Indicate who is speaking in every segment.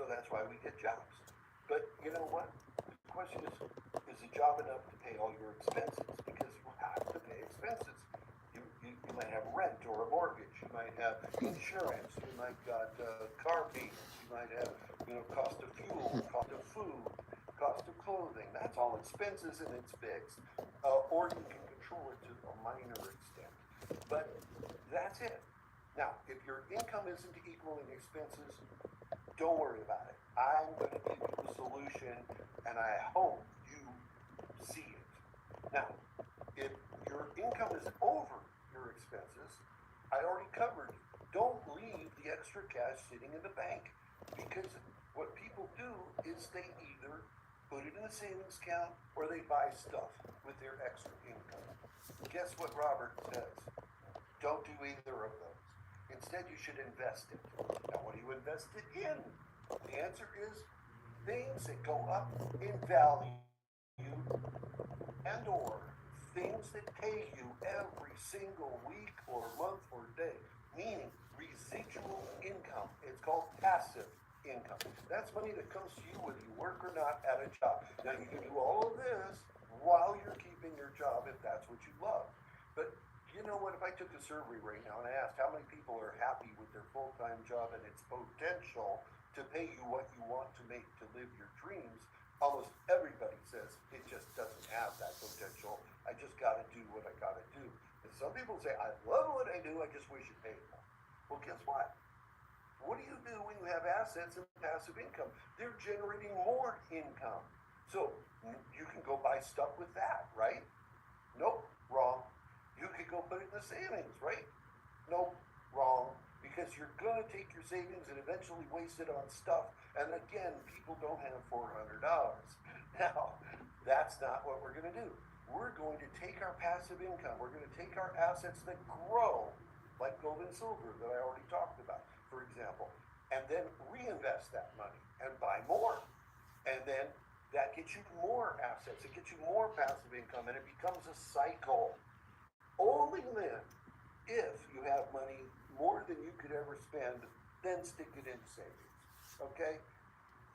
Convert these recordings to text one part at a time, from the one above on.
Speaker 1: So that's why we get jobs. But you know what? The question is the job enough to pay all your expenses? Because you have to pay expenses. You might have rent or a mortgage. You might have insurance. You might got car payments. You might have cost of fuel, cost of food, cost of clothing. That's all expenses and it's fixed. Or you can control it to a minor extent. But that's it. Now, if your income isn't equaling expenses, don't worry about it. I'm going to give you a solution, and I hope you see it. Now, if your income is over your expenses, I already covered. Don't leave the extra cash sitting in the bank, because what people do is they either put it in a savings account or they buy stuff with their extra income. Guess what Robert says? Don't do either of those. Instead, you should invest it. Now, what do you invest it in? The answer is things that go up in value and or things that pay you every single week or month or day, meaning residual income. It's called passive income. That's money that comes to you whether you work or not at a job. Now, you can do all of this while you're keeping your job if that's what you love. But you know what, if I took a survey right now and I asked how many people are happy with their full-time job and its potential to pay you what you want to make to live your dreams, almost everybody says it just doesn't have that potential. I just got to do what I got to do. And some people say, I love what I do, I just wish it paid more. Well, guess what? What do you do when you have assets and passive income? They're generating more income. So you can go buy stuff with that, right? Nope, wrong. You could go put it in the savings, right? Nope, wrong. Because you're going to take your savings and eventually waste it on stuff. And again, people don't have $400. Now, that's not what we're going to do. We're going to take our passive income. We're going to take our assets that grow, like gold and silver that I already talked about, for example, and then reinvest that money and buy more. And then that gets you more assets. It gets you more passive income, and it becomes a cycle. Only then, if you have money more than you could ever spend, then stick it in savings. Okay?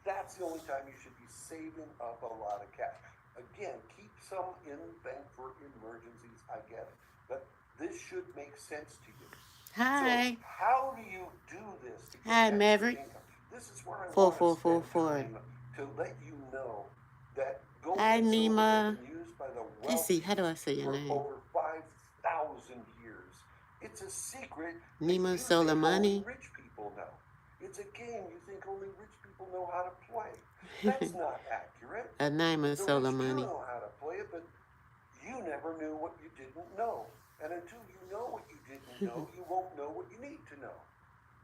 Speaker 1: That's the only time you should be saving up a lot of cash. Again, keep some in the bank for emergencies. I get it. But this should make sense to you. So,
Speaker 2: Hi.
Speaker 1: how do you do this to get
Speaker 2: Hi,
Speaker 1: extra
Speaker 2: Maverick.
Speaker 1: income? This is where I
Speaker 2: Four
Speaker 1: want to
Speaker 2: four four
Speaker 1: spend
Speaker 2: four.
Speaker 1: time to let you know that gold
Speaker 2: Hi,
Speaker 1: and silver have
Speaker 2: Nima.
Speaker 1: been used by the
Speaker 2: Let's see. How
Speaker 1: wealthy
Speaker 2: do I say your
Speaker 1: for
Speaker 2: name?
Speaker 1: over 5,000 years. It's a secret that
Speaker 2: Nima
Speaker 1: you think
Speaker 2: Solar
Speaker 1: only
Speaker 2: Money.
Speaker 1: rich people know. It's a game you think only rich people know how to play. That's not accurate.
Speaker 2: A Nima
Speaker 1: The
Speaker 2: Solar
Speaker 1: rich do
Speaker 2: Money.
Speaker 1: know how to play it, but you never knew what you didn't know. And until you know what you didn't know, you won't know what you need to know.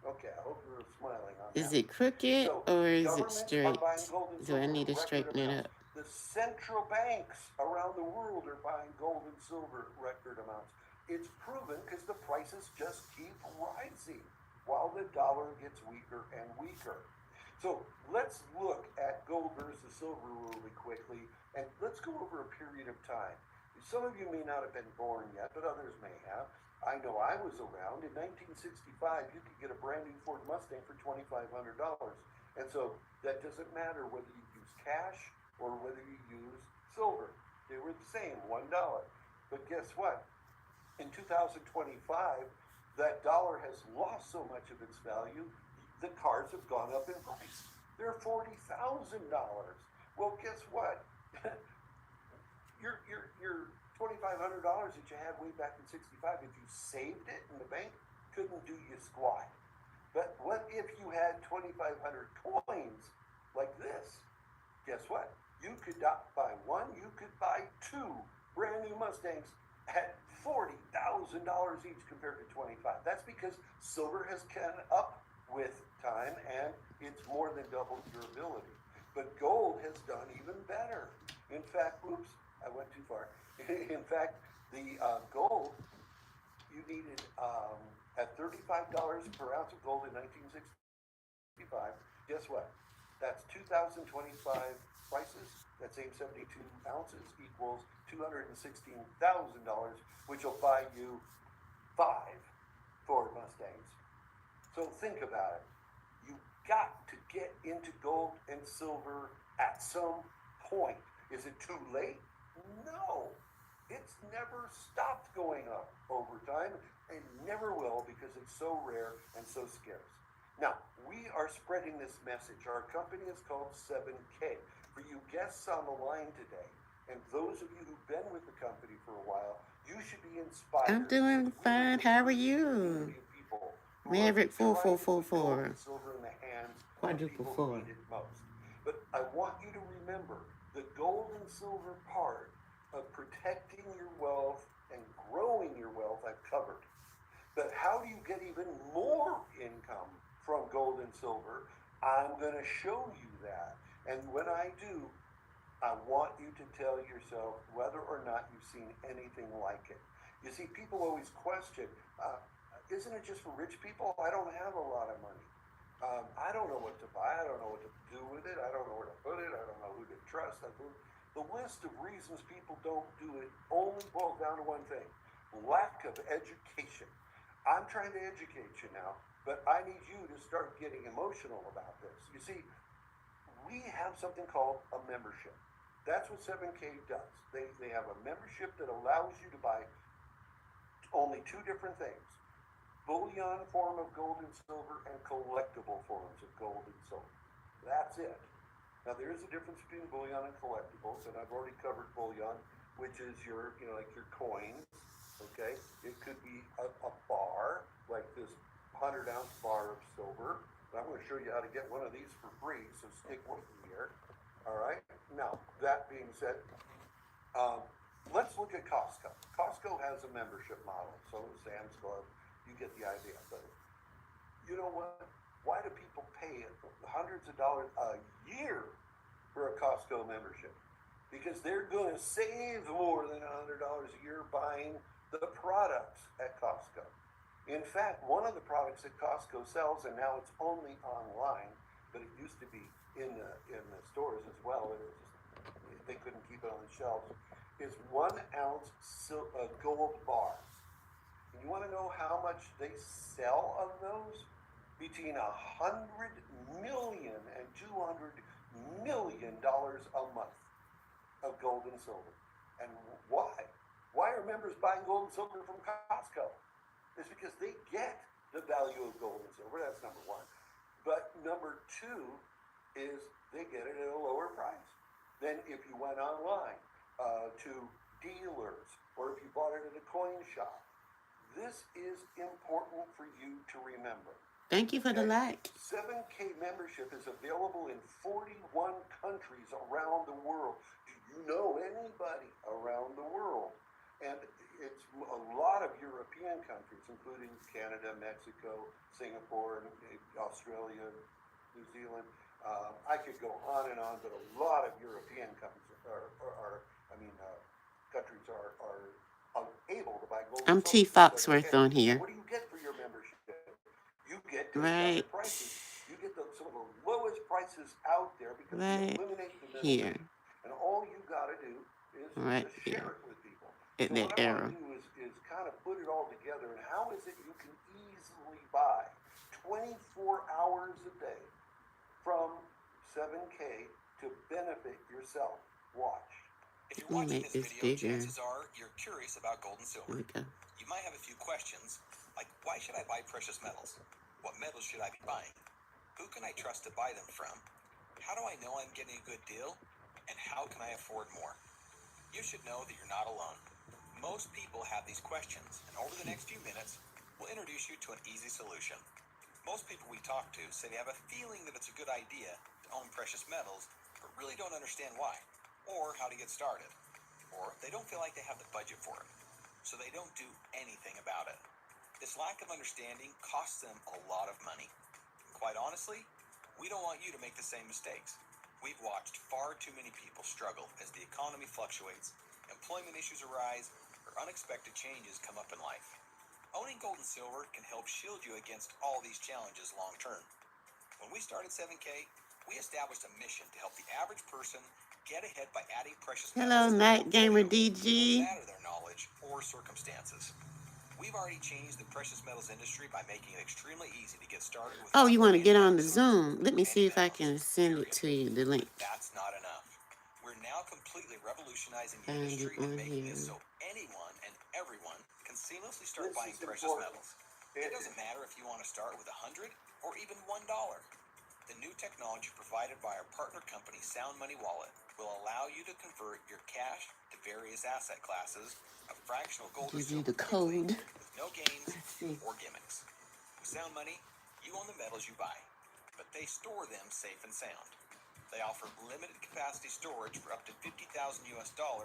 Speaker 1: Okay, I hope you're smiling on
Speaker 2: Is
Speaker 1: that
Speaker 2: it
Speaker 1: one.
Speaker 2: crooked
Speaker 1: So,
Speaker 2: or is it
Speaker 1: governments are
Speaker 2: straight?
Speaker 1: buying gold and
Speaker 2: Do I
Speaker 1: silver
Speaker 2: need to
Speaker 1: record
Speaker 2: straighten it
Speaker 1: amounts.
Speaker 2: up?
Speaker 1: The central banks around the world are buying gold and silver record amounts. It's proven because the prices just keep rising while the dollar gets weaker and weaker. So let's look at gold versus silver really quickly, and let's go over a period of time. Some of you may not have been born yet, but others may have. I know I was around. In 1965, you could get a brand new Ford Mustang for $2,500. And so that doesn't matter whether you use cash or whether you use silver. They were the same, $1. But guess what? In 2025, that dollar has lost so much of its value, the cars have gone up in price. They're $40,000. Well, guess what? your $2,500 that you had way back in '65, if you saved it in the bank, couldn't do you squat. But what if you had 2,500 coins like this? Guess what? You could not buy one, you could buy two brand new Mustangs at $40,000 each compared to 25. That's because silver has come up with time and it's more than doubled your ability. But gold has done even better. In fact, oops, I went too far. In fact, the gold, you needed at $35 per ounce of gold in 1965. Guess what? That's 2025 prices. That same 72 ounces equals $216,000, which will buy you 5 Ford Mustangs. So think about it. You got to get into gold and silver at some point. Is it too late? No. It's never stopped going up over time and never will because it's so rare and so scarce. Now, we are spreading this message. Our company is called 7K. For you guests on the line today, and those of you who've been with the company for a while, you should be inspired.
Speaker 2: I'm doing fine. How are you? Maverick 4444.
Speaker 1: Silver in the hands
Speaker 2: Quadruple
Speaker 1: of people
Speaker 2: four.
Speaker 1: who need it most. But I want you to remember the gold and silver part of protecting your wealth and growing your wealth I've covered. But how do you get even more income from gold and silver? I'm going to show you that. And when I do, I want you to tell yourself whether or not you've seen anything like it. You see, people always question, isn't it just for rich people? I don't have a lot of money. I don't know what to buy. I don't know what to do with it. I don't know where to put it. I don't know who to trust. The list of reasons people don't do it only boils down to one thing: lack of education. I'm trying to educate you now, but I need you to start getting emotional about this. You see, we have something called a membership. That's what 7K does. They have a membership that allows you to buy only two different things: bullion form of gold and silver and collectible forms of gold and silver. That's it. Now there is a difference between bullion and collectibles, and I've already covered bullion, which is your, like your coins. Okay, it could be a bar, like this 100-ounce bar of silver. But I'm going to show you how to get one of these for free, so stick with me here. All right. Now that being said, let's look at Costco. Costco has a membership model. So does Sam's Club. You get the idea. But you know what? Why do people pay hundreds of dollars a year for a Costco membership? Because they're going to save more than $100 a year buying the products at Costco. In fact, one of the products that Costco sells, and now it's only online, but it used to be in the stores as well, they couldn't keep it on the shelves, is 1 ounce gold bars. And you want to know how much they sell of those? Between $100 million and $200 million a month of gold and silver. And why? Why are members buying gold and silver from Costco? It's because they get the value of gold and silver. That's number one. But number two is they get it at a lower price than if you went online to dealers or if you bought it at a coin shop. This is important for you to remember.
Speaker 2: Thank you for the like.
Speaker 1: 7K membership is available in 41 countries around the world. Do you know anybody around the world? And it's a lot of European countries, including Canada, Mexico, Singapore, Australia, New Zealand. I could go on and on, but a lot of European countries countries are able to buy gold.
Speaker 2: I'm T. Foxworth on here.
Speaker 1: What do you get for your membership? You get
Speaker 2: right
Speaker 1: prices. You get some of the lowest prices out there because
Speaker 2: right
Speaker 1: you eliminate the
Speaker 2: here.
Speaker 1: And all you got to do is
Speaker 2: Right
Speaker 1: just share
Speaker 2: here.
Speaker 1: it with people.
Speaker 2: At
Speaker 1: So
Speaker 2: that
Speaker 1: what I
Speaker 2: arrow.
Speaker 1: want to do is kind of put it all together. And how is it you can easily buy 24 hours a day from 7K to benefit yourself? Watch.
Speaker 3: If you're
Speaker 2: Let me
Speaker 3: watching
Speaker 2: make
Speaker 3: this
Speaker 2: this
Speaker 3: video,
Speaker 2: bigger.
Speaker 3: chances are you're curious about gold and silver.
Speaker 2: There we go.
Speaker 3: You might have a few questions, like why should I buy precious metals? What metals should I be buying? Who can I trust to buy them from? How do I know I'm getting a good deal? And how can I afford more? You should know that you're not alone. Most people have these questions, and over the next few minutes, we'll introduce you to an easy solution. Most people we talk to say they have a feeling that it's a good idea to own precious metals, but really don't understand why, or how to get started. Or they don't feel like they have the budget for it, so they don't do anything about it. This lack of understanding costs them a lot of money. And quite honestly, we don't want you to make the same mistakes. We've watched far too many people struggle as the economy fluctuates, employment issues arise, or unexpected changes come up in life. Owning gold and silver can help shield you against all these challenges long term. When we started 7K, we established a mission to help the average person get ahead by adding precious
Speaker 2: Hello,
Speaker 3: metals to their
Speaker 2: Night Gamer
Speaker 3: portfolio, no
Speaker 2: DG.
Speaker 3: matter their knowledge or circumstances. We've already changed the precious metals industry by making it extremely easy to get started with
Speaker 2: Oh, you want to get on the
Speaker 3: zones
Speaker 2: Zoom? Let me
Speaker 3: for any
Speaker 2: see if I
Speaker 3: metals,
Speaker 2: can send it
Speaker 3: period.
Speaker 2: to you, the link.
Speaker 3: That's not enough. We're now completely revolutionizing the
Speaker 2: Find it
Speaker 3: industry
Speaker 2: on
Speaker 3: and making it
Speaker 2: here.
Speaker 3: so anyone and everyone can seamlessly start
Speaker 1: This
Speaker 3: buying
Speaker 1: is
Speaker 3: precious
Speaker 1: important.
Speaker 3: metals. It doesn't matter if you want to start with $100 or even $1. The new technology provided by our partner company, Sound Money Wallet, will allow you to convert your cash to various asset classes of fractional gold or
Speaker 2: Give you the
Speaker 3: silver quickly
Speaker 2: code.
Speaker 3: with no gains
Speaker 2: Let's see.
Speaker 3: or gimmicks. With Sound Money, you own the metals you buy, but they store them safe and sound. They offer limited capacity storage for up to $50,000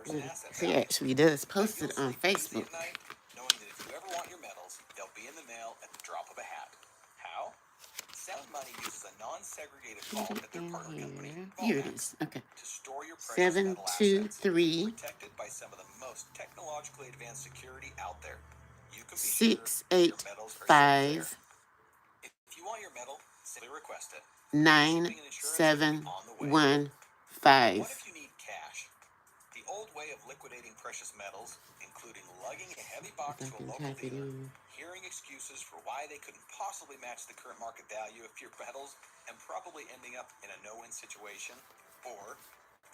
Speaker 3: in asset
Speaker 2: He
Speaker 3: value.
Speaker 2: actually does
Speaker 3: Now
Speaker 2: post
Speaker 3: you'll
Speaker 2: it on
Speaker 3: sleep easy
Speaker 2: Facebook.
Speaker 3: at night knowing that if you ever want your metals, they'll be in the mail at the drop of a hat. How? Sound Money uses a non-segregated vault at their partner company,
Speaker 2: Here it is. Okay.
Speaker 3: to store your precious metal assets,
Speaker 2: 723
Speaker 3: protected by some of the most technologically advanced security out there. You can be sure your metals are safe there.
Speaker 2: 685
Speaker 3: If you want your metal, simply request it. Shipping and insurance will be on the way.
Speaker 2: 9715.
Speaker 3: What if you need cash? The old way of liquidating precious metals, including lugging a heavy box to a local dealer, hearing excuses for why they couldn't possibly match the current market value of your metals, and probably ending up in a no-win situation, or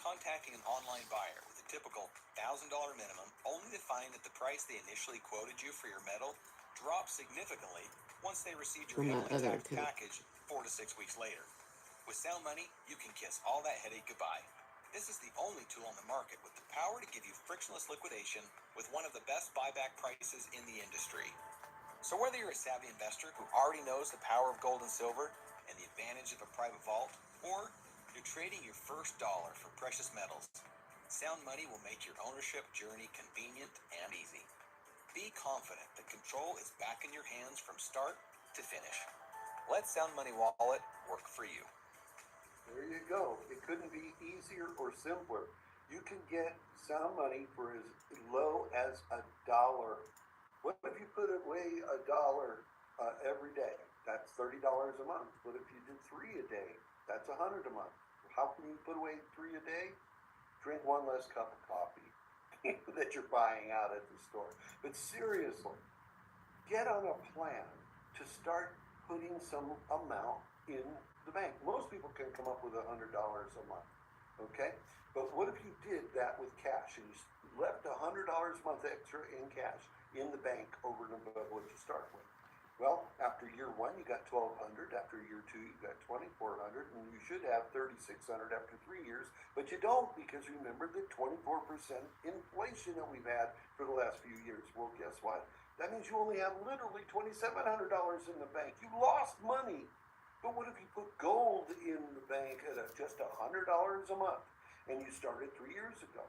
Speaker 3: contacting an online buyer with a typical $1,000 minimum, only to find that the price they initially quoted you for your metal dropped significantly once they received your heavily taxed package 4 to 6 weeks later. With Sound Money, you can kiss all that headache goodbye. This is the only tool on the market with the power to give you frictionless liquidation with one of the best buyback prices in the industry. So whether you're a savvy investor who already knows the power of gold and silver and the advantage of a private vault, or you're trading your first dollar for precious metals, Sound Money will make your ownership journey convenient and easy. Be confident that control is back in your hands from start to finish. Let Sound Money Wallet work for you.
Speaker 1: There you go. It couldn't be easier or simpler. You can get Sound Money for as low as $1. What if you put away $1 every day? That's $30 a month. What if you did 3 a day? That's $100 a month. How can you put away 3 a day? Drink 1 less cup of coffee that you're buying out at the store. But seriously, get on a plan to start putting some amount in the bank. Most people can come up with $100 a month, okay? But what if you did that with cash and you left $100 a month extra in cash in the bank over and above what you start with? Well, after year 1, you got $1,200. After year 2, you got $2,400, and you should have $3,600 after 3 years, but you don't, because remember the 24% inflation that we've had for the last few years. Well, guess what? That means you only have literally $2,700 in the bank. You lost money. But what if you put gold in the bank at just $100 a month, and you started 3 years ago?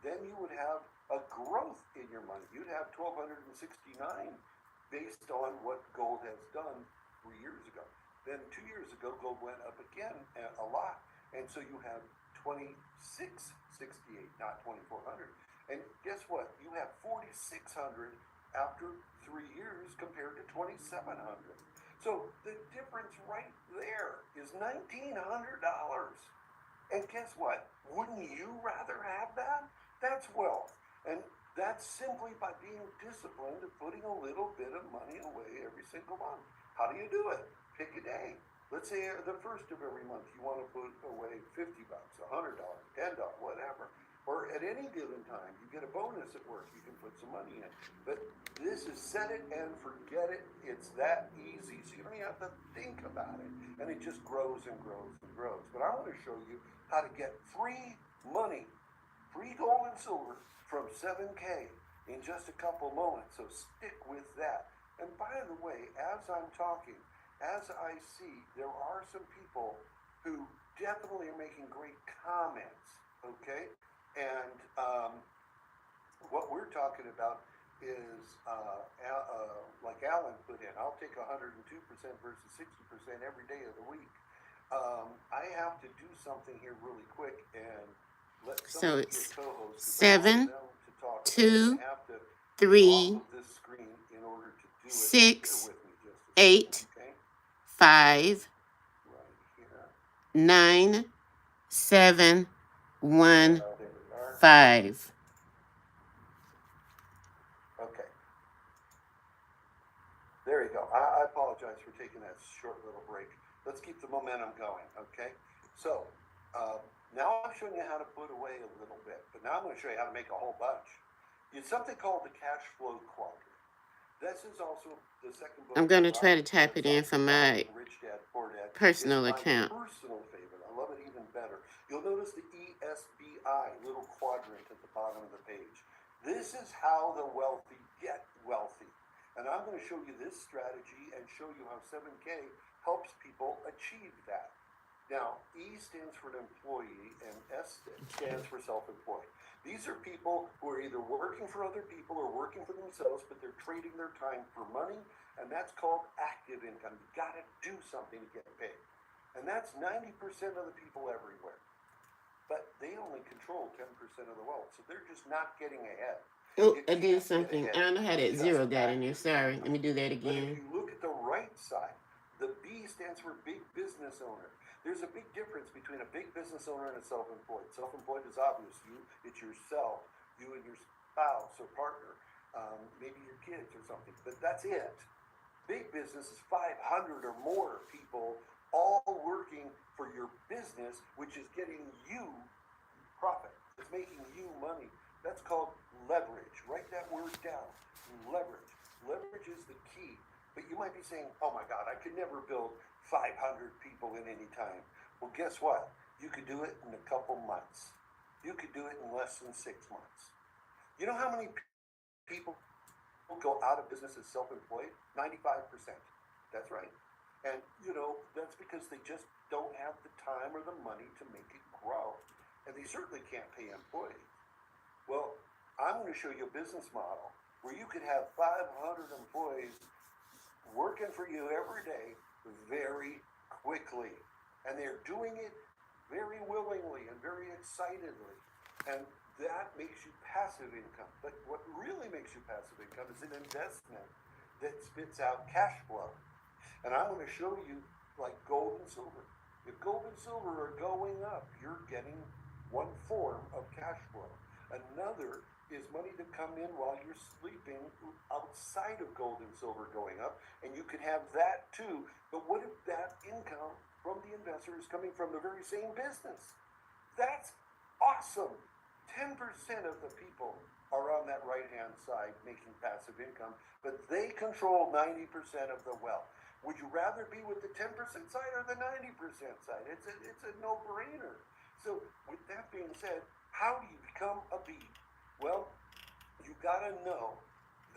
Speaker 1: Then you would have a growth in your money. You'd have $1,269 based on what gold has done 3 years ago. Then 2 years ago, gold went up again a lot, and so you have $2,668, not $2,400. And guess what? You have $4,600 after 3 years compared to $2,700. So the difference right there is $1,900. And guess what? Wouldn't you rather have that? That's wealth. And that's simply by being disciplined and putting a little bit of money away every single month. How do you do it? Pick a day. Let's say the first of every month you want to put away $50, $100, $10, whatever. Or at any given time, you get a bonus at work, you can put some money in. But this is set it and forget it. It's that easy. So you don't even have to think about it. And it just grows and grows and grows. But I want to show you how to get free money, free gold and silver from 7K in just a couple moments. So stick with that. And by the way, as I'm talking, as I see, there are some people who definitely are making great comments, okay? And what we're talking about is, like Alan put in, I'll take 102% versus 60% every day of the week. I have to do something here really quick and let some of your co-hosts,
Speaker 2: 7, 2, 3, 6, 8, 5, 9, 7, 1, 5.
Speaker 1: Okay. There you go. I apologize for taking that short little break. Let's keep the momentum going, okay? So, now I'm showing you how to put away a little bit, but now I'm going to show you how to make a whole bunch. It's something called the cash flow quadrant. This is also the second book.
Speaker 2: I'm going to try to type it in for my
Speaker 1: Rich Dad, Poor Dad.
Speaker 2: personal
Speaker 1: It's my
Speaker 2: account.
Speaker 1: personal favorite. I love it even better. You'll notice the ESBI little quadrant at the bottom of the page. This is how the wealthy get wealthy. And I'm going to show you this strategy and show you how 7K helps people achieve that. Now, E stands for an employee and S stands for self-employed. These are people who are either working for other people or working for themselves, but they're trading their time for money, and that's called active income. You got to do something to get paid. And that's 90% of the people everywhere. But they only control 10% of the wealth, so they're just not getting ahead.
Speaker 2: Oh,
Speaker 1: You
Speaker 2: I did
Speaker 1: can't get
Speaker 2: something.
Speaker 1: ahead
Speaker 2: I don't know how that
Speaker 1: just
Speaker 2: zero got in there.
Speaker 1: active
Speaker 2: Sorry.
Speaker 1: income.
Speaker 2: Let me do that
Speaker 1: But if
Speaker 2: again.
Speaker 1: you look at the right side, the B stands for big business owner. There's a big difference between a big business owner and a self-employed. Self-employed is obvious. It's yourself, you and your spouse or partner, maybe your kids or something, but that's it. Big business is 500 or more people all working for your business, which is getting you profit. It's making you money. That's called leverage. Write that word down. Leverage. Leverage is the key. But you might be saying, oh my God, I could never build 500 people in any time. Well, guess what? You could do it in a couple months. You could do it in less than 6 months. You know how many people go out of business as self-employed? 95%. That's right. And, that's because they just don't have the time or the money to make it grow. And they certainly can't pay employees. Well, I'm going to show you a business model where you could have 500 employees working for you every day very quickly. And they're doing it very willingly and very excitedly. And that makes you passive income. But what really makes you passive income is an investment that spits out cash flow. And I'm going to show you like gold and silver. If gold and silver are going up, you're getting one form of cash flow. Another is money to come in while you're sleeping outside of gold and silver going up, and you can have that too. But what if that income from the investor is coming from the very same business? That's awesome. 10% of the people are on that right-hand side making passive income, but they control 90% of the wealth. Would you rather be with the 10% side or the 90% side? It's a no-brainer. So with that being said, how do you become a bee? Well, you gotta know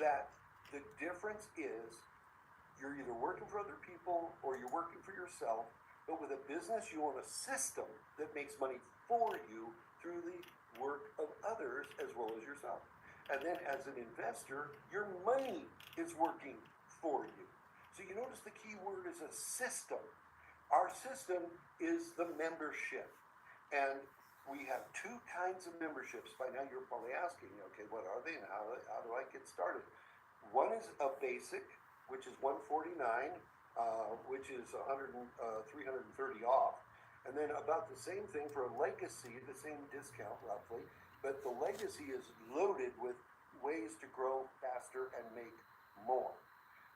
Speaker 1: that the difference is you're either working for other people or you're working for yourself, but with a business, you own a system that makes money for you through the work of others as well as yourself. And then as an investor, your money is working for you. So you notice the key word is a system. Our system is the membership. And we have two kinds of memberships. By now you're probably asking, okay, what are they and how do I get started? One is a basic, which is $149, which is $330 off. And then about the same thing for a legacy, the same discount roughly, but the legacy is loaded with ways to grow faster and make more.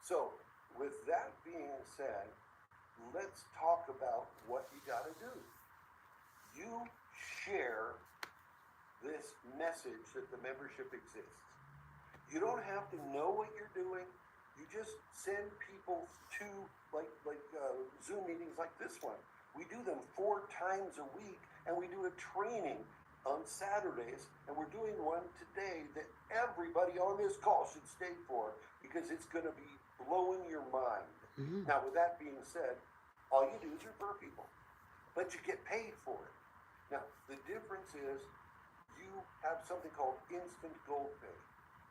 Speaker 1: So with that being said, let's talk about what you gotta do. You share this message that the membership exists. You don't have to know what you're doing. You just send people to like Zoom meetings like this one. We do them 4 times a week, and we do a training on Saturdays, and we're doing one today that everybody on this call should stay for because it's going to be blowing your mind.
Speaker 2: Mm-hmm.
Speaker 1: Now, with that being said, all you do is refer people, but you get paid for it. Now, the difference is you have something called instant gold pay.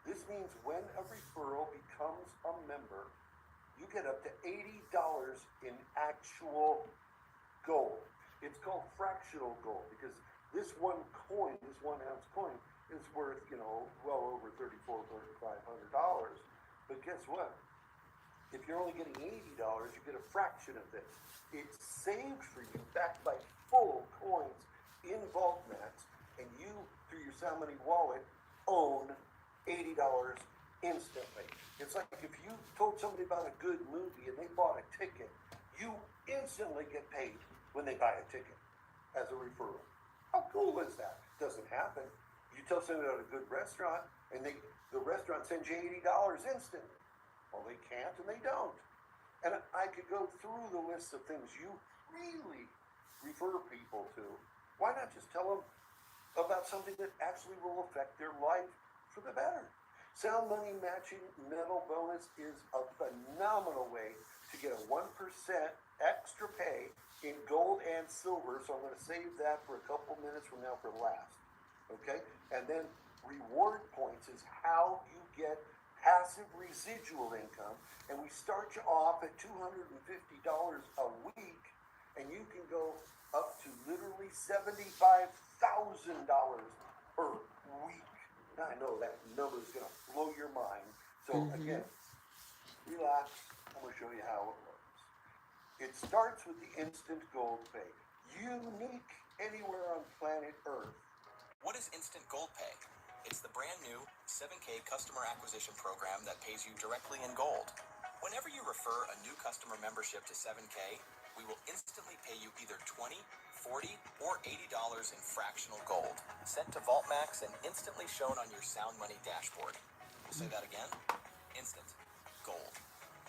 Speaker 1: This means when a referral becomes a member, you get up to $80 in actual gold. It's called fractional gold because this one coin, this 1 ounce coin, is worth, well over $3,500. But guess what? If you're only getting $80, you get a fraction of this. It's saved for you, backed by full coins in vault mats, and you, through your Salmony wallet, own $80 instantly. It's like if you told somebody about a good movie and they bought a ticket, you instantly get paid when they buy a ticket as a referral. How cool is that? Doesn't happen. You tell somebody about a good restaurant and the restaurant sends you $80 instantly. Well, they can't and they don't. And I could go through the list of things you really refer people to. Why not just tell them about something that actually will affect their life for the better? Sound money matching metal bonus is a phenomenal way to get a 1% extra pay in gold and silver. So I'm going to save that for a couple minutes from now for last. Okay? And then reward points is how you get passive residual income. And we start you off at $250 a week, and you can go up to literally $75,000 per week. Now, I know that number is going to blow your mind. So again, relax. I'm going to show you how it works. It starts with the instant gold pay. Unique anywhere on planet Earth.
Speaker 3: What is Instant Gold Pay? It's the brand new 7K customer acquisition program that pays you directly in gold. Whenever you refer a new customer membership to 7K, we will instantly pay you either $20, $40, or $80 in fractional gold, sent to VaultMax and instantly shown on your Sound Money dashboard. We'll say that again. Instant gold.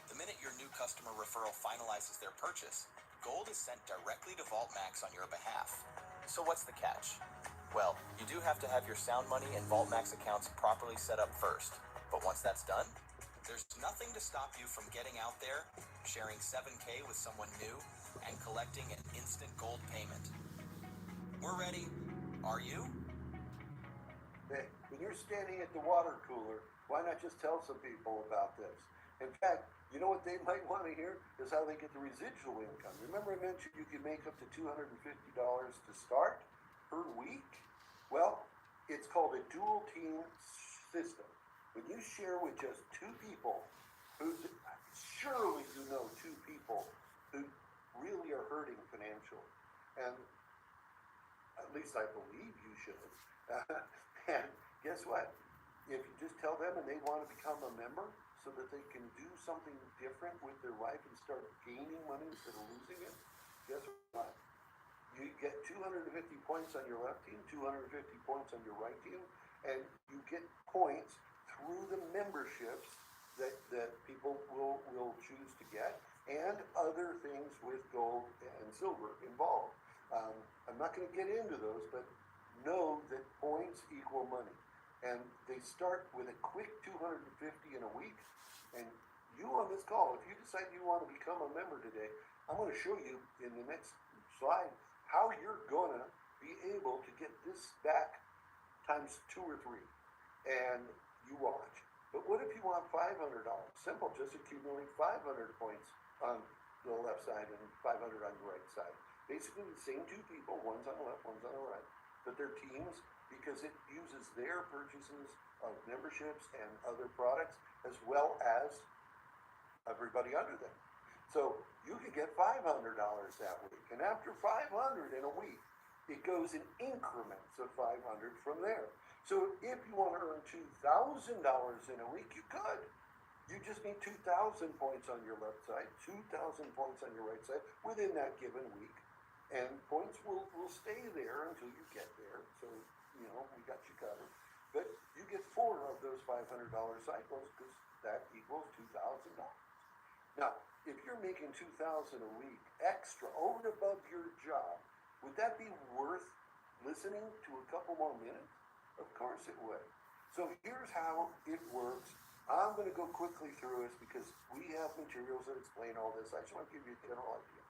Speaker 3: The minute your new customer referral finalizes their purchase, gold is sent directly to VaultMax on your behalf. So what's the catch? Well, you do have to have your Sound Money and VaultMax accounts properly set up first. But once that's done, there's nothing to stop you from getting out there, sharing 7K with someone new, and collecting an instant gold payment. We're ready. Are you?
Speaker 1: Hey, when you're standing at the water cooler, why not just tell some people about this? In fact, you know what they might want to hear is how they get the residual income. Remember I mentioned you can make up to $250 to start per week? Well, it's called a dual team system. When you share with just two people, who surely you know two people who really are hurting financially, and at least I believe you should. And guess what? If you just tell them and they want to become a member so that they can do something different with their life and start gaining money instead of losing it, guess what? You get 250 points on your left team, 250 points on your right team, and you get points through the memberships that people will choose to get, and other things with gold and silver involved. I'm not going to get into those, but know that points equal money. And they start with a quick 250 in a week. And you on this call, if you decide you want to become a member today, I'm going to show you in the next slide how you're going to be able to get this back times 2 or 3. And you watch. But what if you want $500? Simple, just accumulate 500 points on the left side and 500 on the right side. Basically the same two people, one's on the left, one's on the right. But they're teams because it uses their purchases of memberships and other products as well as everybody under them. So you can get $500 that week. And after 500 in a week, it goes in increments of 500 from there. So if you want to earn $2,000 in a week, you could. You just need 2,000 points on your left side, 2,000 points on your right side within that given week. And points will stay there until you get there. So, you know, we got you covered. But you get 4 of those $500 cycles because that equals $2,000. Now, if you're making $2,000 a week extra over and above your job, would that be worth listening to a couple more minutes? Of course it would. So here's how it works. I'm going to go quickly through this because we have materials that explain all this. I just want to give you a general idea.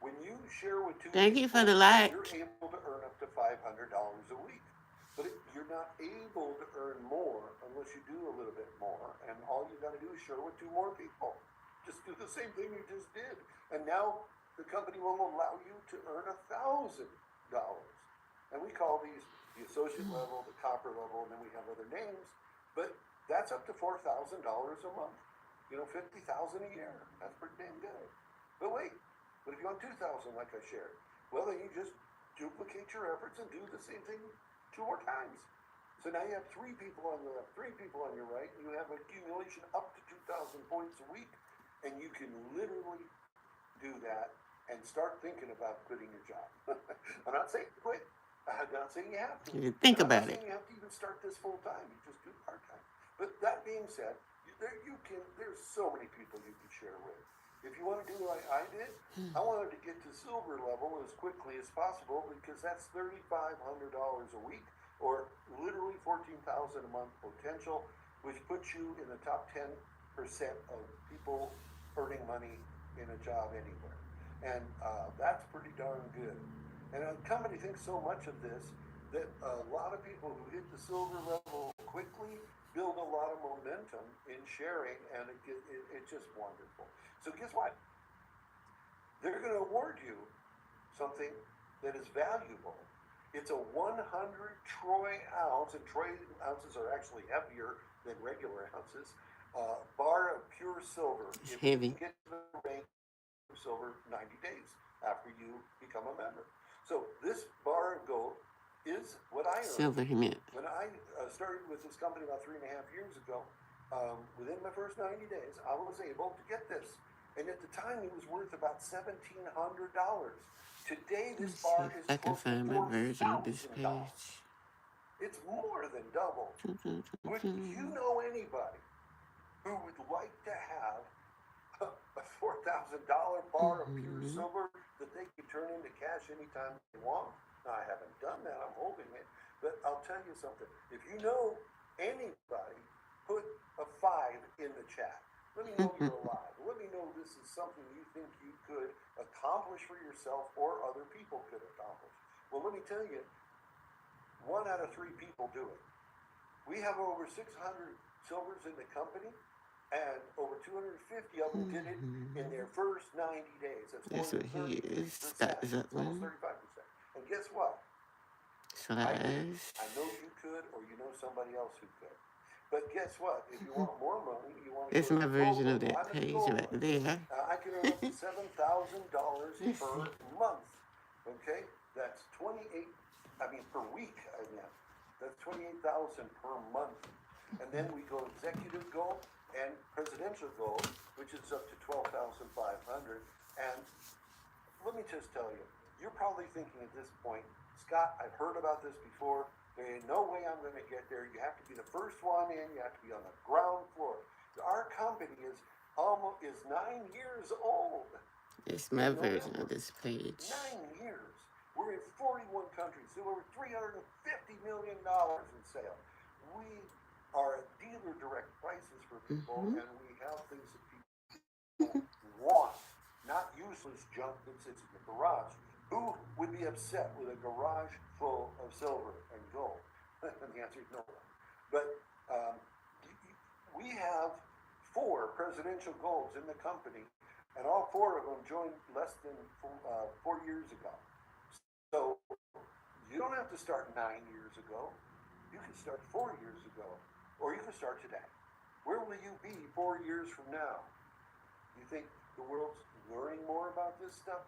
Speaker 1: When you share with two
Speaker 2: Thank you for
Speaker 1: people,
Speaker 2: the like.
Speaker 1: you're able to earn up to $500 a week. But you're not able to earn more unless you do a little bit more. And all you got to do is share with 2 more people. Just do the same thing you just did. And now the company will allow you to earn $1,000. And we call these the associate level, the copper level, and then we have other names. But that's up to $4,000 a month. You know, $50,000 a year. That's pretty damn good. But wait, what if you want 2,000 like I shared? Well, then you just duplicate your efforts and do the same thing 2 more times. So now you have three people on your left, three people on your right. You have accumulation up to 2,000 points a week, and you can literally do that and start thinking about quitting your job. I'm not saying quit. I'm not saying you have to.
Speaker 2: You think
Speaker 1: I'm
Speaker 2: about
Speaker 1: not
Speaker 2: it.
Speaker 1: saying you have to even start this full time. You just do part time. But that being said, there's so many people you can share with. If you want to do like I did, I wanted to get to silver level as quickly as possible because that's $3,500 a week, or literally 14,000 a month potential, which puts you in the top 10% of people earning money in a job anywhere, and that's pretty darn good. And a company thinks so much of this that a lot of people who hit the silver level quickly build a lot of momentum in sharing, and it's just wonderful. So guess what? They're going to award you something that is valuable. It's a 100 troy ounce, and troy ounces are actually heavier than regular ounces, bar of pure silver.
Speaker 2: It's
Speaker 1: If you
Speaker 2: heavy.
Speaker 1: can get to the rank of silver 90 days after you become a member. So this bar of gold is what I earned.
Speaker 2: Silver, he meant.
Speaker 1: When I started with this company about 3.5 years ago, within my first 90 days, I was able to get this. And at the time, it was worth about $1,700. Today, this
Speaker 2: Let's see
Speaker 1: bar
Speaker 2: if
Speaker 1: is
Speaker 2: I can
Speaker 1: close to
Speaker 2: find my version of this
Speaker 1: $4,000.
Speaker 2: page.
Speaker 1: It's more than double. Would you know anybody who would like to have a $4,000 bar of pure silver that they can turn into cash anytime they want? Now, I haven't done that. I'm holding it. But I'll tell you something. If you know anybody, put a 5 in the chat. Let me know you're alive. Let me know this is something you think you could accomplish for yourself or other people could accomplish. Well, let me tell you, 1 out of 3 people do it. We have over 600 silvers in the company, and over 250 of them did it in their first 90 days.
Speaker 2: That's what he is. Scott
Speaker 1: It's almost
Speaker 2: Zuckman.
Speaker 1: 35%. And guess what? I did. I know you could, or you know somebody else who could. But guess what? If you want more money, you want to
Speaker 2: That's
Speaker 1: go
Speaker 2: my
Speaker 1: to the gold
Speaker 2: version of
Speaker 1: level.
Speaker 2: that
Speaker 1: I'm at the
Speaker 2: page
Speaker 1: gold
Speaker 2: right
Speaker 1: level.
Speaker 2: there.
Speaker 1: I can earn up to $7,000 per month. Okay, that's per week. That's 28,000 per month. And then we go executive gold and presidential gold, which is up to 12,500. And let me just tell you, you're probably thinking at this point, Scott, I've heard about this before. There ain't no way I'm going to get there. You have to be the first one in. You have to be on the ground floor. Our company is 9 years old.
Speaker 2: It's my version of this page.
Speaker 1: 9 years. We're in 41 countries. So over $350 million in sales. We are at dealer direct prices for people, and we have things that people want, not useless junk that sits in the garage. Who would be upset with a garage full of silver and gold? And the answer is no one. But we have 4 presidential golds in the company, and all 4 of them joined less than 4 years ago. So you don't have to start 9 years ago. You can start 4 years ago, or you can start today. Where will you be 4 years from now? You think the world's learning more about this stuff?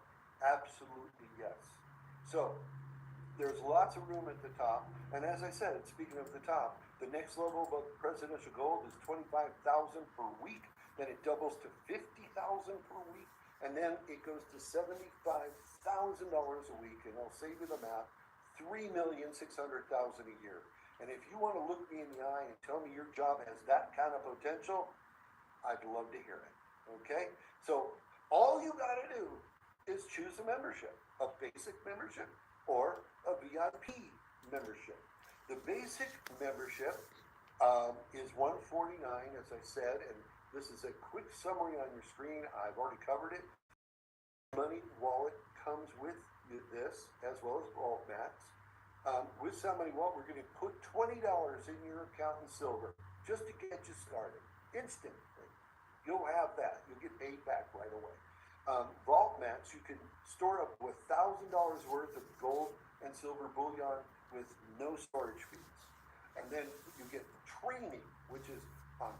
Speaker 1: Absolutely yes. So there's lots of room at the top, and as I said, speaking of the top, the next level of presidential gold is 25,000 per week. Then it doubles to 50,000 per week, and then it goes to $75,000 a week, and I'll save you the math, $3,600,000 a year. And if you want to look me in the eye and tell me your job has that kind of potential, I'd love to hear it. Okay? So all you got to do is choose a membership, a basic membership or a VIP membership. The basic membership is $149, as I said, and this is a quick summary on your screen. I've already covered it. Money wallet comes with this, as well as vault mats. With Some Money Wallet, we're going to put $20 in your account in silver just to get you started instantly. You'll have that. You'll get paid back right away. Vault mats, you can store up to $1,000 worth of gold and silver bullion with no storage fees. And then you get training, which is on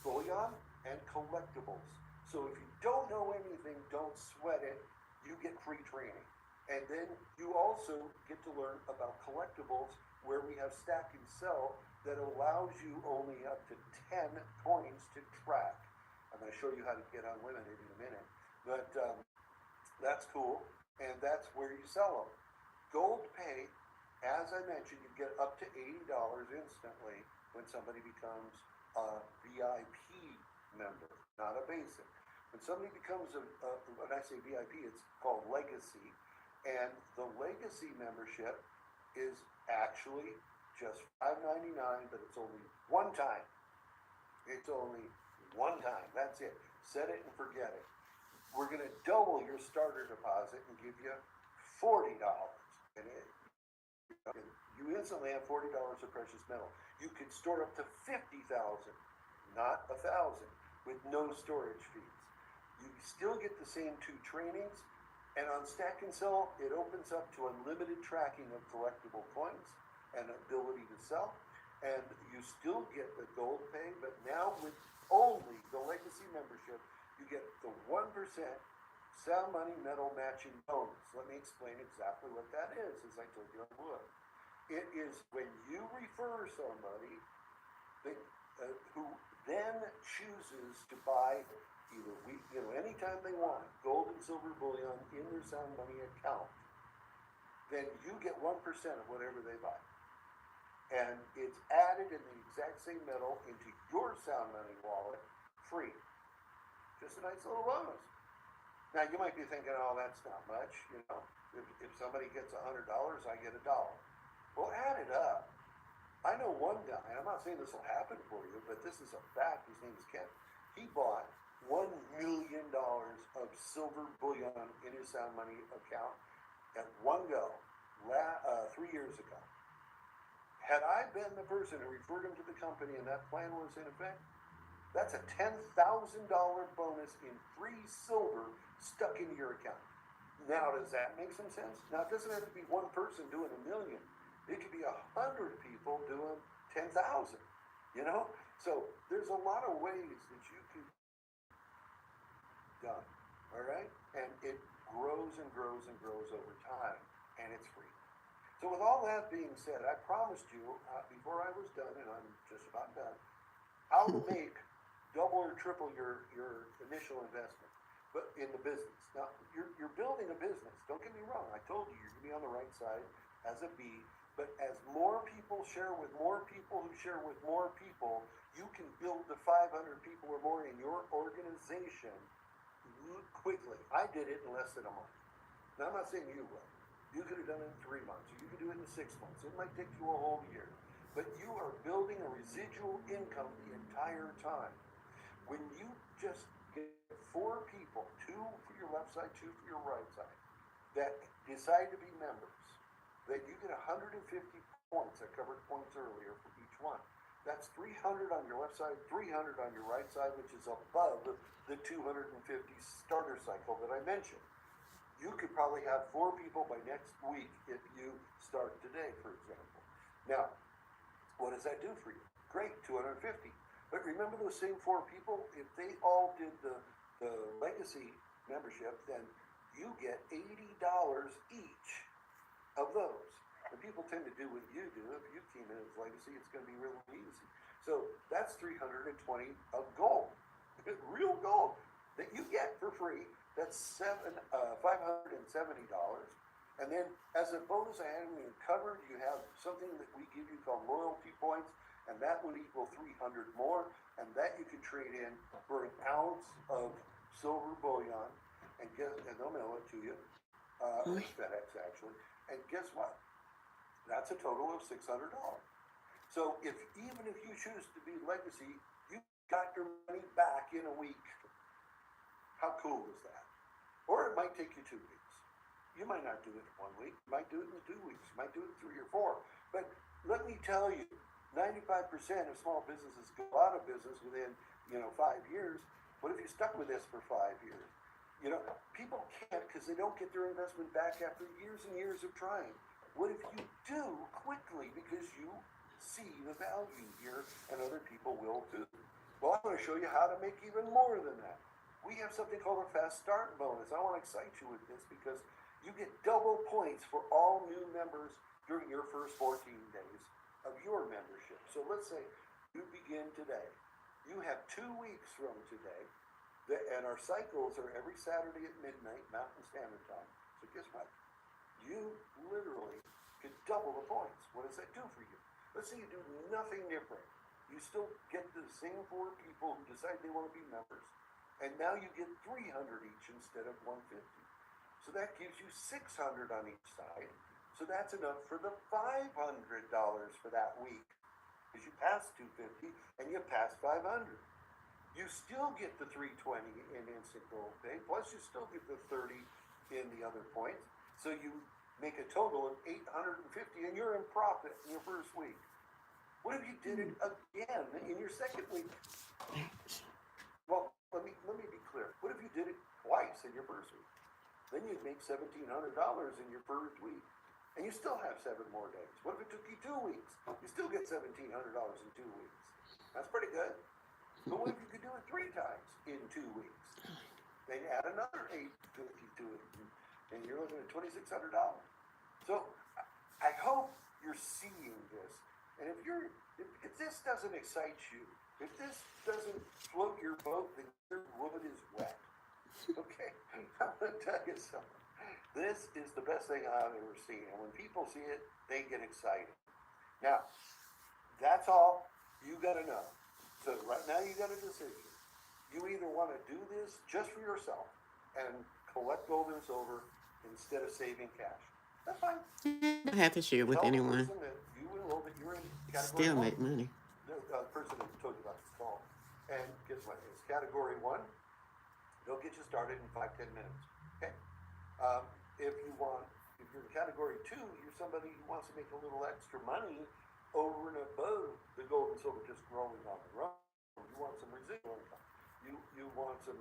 Speaker 1: bullion and collectibles. So if you don't know anything, don't sweat it. You get free training. And then you also get to learn about collectibles where we have stack and sell that allows you only up to 10 coins to track. I'm going to show you how to get unlimited in a minute, but that's cool, and that's where you sell them. Gold pay, as I mentioned, you get up to $80 instantly when somebody becomes a VIP member, not a basic. When somebody becomes when I say VIP, it's called legacy, and the legacy membership is actually just $5.99, but it's only one time. It's only one time. That's it. Set it and forget it. We're going to double your starter deposit and give you $40. And you instantly have $40 of precious metal. You can store up to 50,000, not 1,000, with no storage fees. You still get the same 2 trainings, and on Stack and Sell, it opens up to unlimited tracking of collectible coins and ability to sell, and you still get the gold pay, but now with only the legacy membership, you get the 1% sound money metal matching bonus. Let me explain exactly what that is, as I told you I would. It is when you refer somebody who then chooses to buy either anytime they want gold and silver bullion in their sound money account, then you get 1% of whatever they buy. And it's added in the exact same metal into your sound money wallet free. Just a nice little bonus. Now you might be thinking, oh, that's not much, If somebody gets $100, I get $1. Well, add it up. I know one guy, and I'm not saying this will happen for you, but this is a fact. His name is Ken. He bought $1 million of silver bullion in his sound money account at one go 3 years ago. Had I been the person who referred him to the company and that plan was in effect, that's a $10,000 bonus in free silver stuck into your account. Now, does that make some sense? Now, it doesn't have to be one person doing $1 million. It could be 100 people doing 10,000, So there's a lot of ways that you could done, all right? And it grows and grows and grows over time, and it's free. So with all that being said, I promised you before I was done, and I'm just about done, I'll make double or triple your initial investment, but in the business. Now, you're building a business. Don't get me wrong. I told you you're going to be on the right side as a B, but as more people share with more people who share with more people, you can build the 500 people or more in your organization quickly. I did it in less than a month. Now, I'm not saying you will. You could have done it in 3 months, or you could do it in 6 months. It might take you a whole year. But you are building a residual income the entire time. When you just get 4 people, 2 for your left side, 2 for your right side, that decide to be members, then you get 150 points. I covered points earlier for each one. That's 300 on your left side, 300 on your right side, which is above the 250 starter cycle that I mentioned. You could probably have 4 people by next week if you start today, for example. Now, what does that do for you? Great, 250. But remember those same 4 people, if they all did the legacy membership, then you get $80 each of those. And people tend to do what you do. If you came in as legacy, it's going to be really easy. So that's 320 of gold, real gold that you get for free. That's $570. And then as a bonus, I haven't even covered, you have something that we give you called loyalty points, and that would equal 300 more, and that you can trade in for an ounce of silver bullion, and they'll mail it to you, FedEx actually, and guess what? That's a total of $600. So even if you choose to be legacy, you got your money back in a week. How cool is that? Or it might take you 2 weeks. You might not do it in 1 week. You might do it in 2 weeks. You might do it in 3 or 4. But let me tell you, 95% of small businesses go out of business within, 5 years. What if you stuck with this for 5 years? People can't because they don't get their investment back after years and years of trying. What if you do quickly because you see the value here and other people will too? Well, I'm going to show you how to make even more than that. We have something called a fast start bonus. I want to excite you with this because you get double points for all new members during your first 14 days of your membership. So let's say you begin today. You have 2 weeks from today, and our cycles are every Saturday at midnight Mountain Standard Time. So guess what? You literally could double the points. What does that do for you? Let's say you do nothing different. You still get the same 4 people who decide they want to be members. And now you get 300 each instead of 150. So that gives you 600 on each side. So that's enough for the $500 for that week. Because you passed 250 and you passed 500. You still get the 320 in instant gold pay, plus you still get the 30 in the other points. So you make a total of 850 and you're in profit in your first week. What if you did it again in your second week? Well, let me be clear. What if you did it twice in your first week? Then you'd make $1,700 in your first week. And you still have 7 more days. What if it took you 2 weeks? You still get $1,700 in 2 weeks. That's pretty good. But what if you could do it 3 times in 2 weeks? Then add another $850 to it, and you're looking at $2,600. So I hope you're seeing this. And if this doesn't excite you, if this doesn't float your boat, then your wood is wet. Okay? I'm going to tell you something. This is the best thing I've ever seen. And when people see it, they get excited. Now, that's all you got to know. So right now you got a decision. You either want to do this just for yourself and collect gold and silver instead of saving cash. That's fine.
Speaker 2: You don't have to share with
Speaker 1: Tell the
Speaker 2: anyone.
Speaker 1: person that you enrolled that you're in category
Speaker 2: Still
Speaker 1: 1.
Speaker 2: make money.
Speaker 1: The person that told you about this call. And guess what? It's category 1. They'll get you started in 5-10 minutes. Okay? If you're in category 2, you're somebody who wants to make a little extra money over and above the gold and silver just growing on their own. You want some residual income. You want some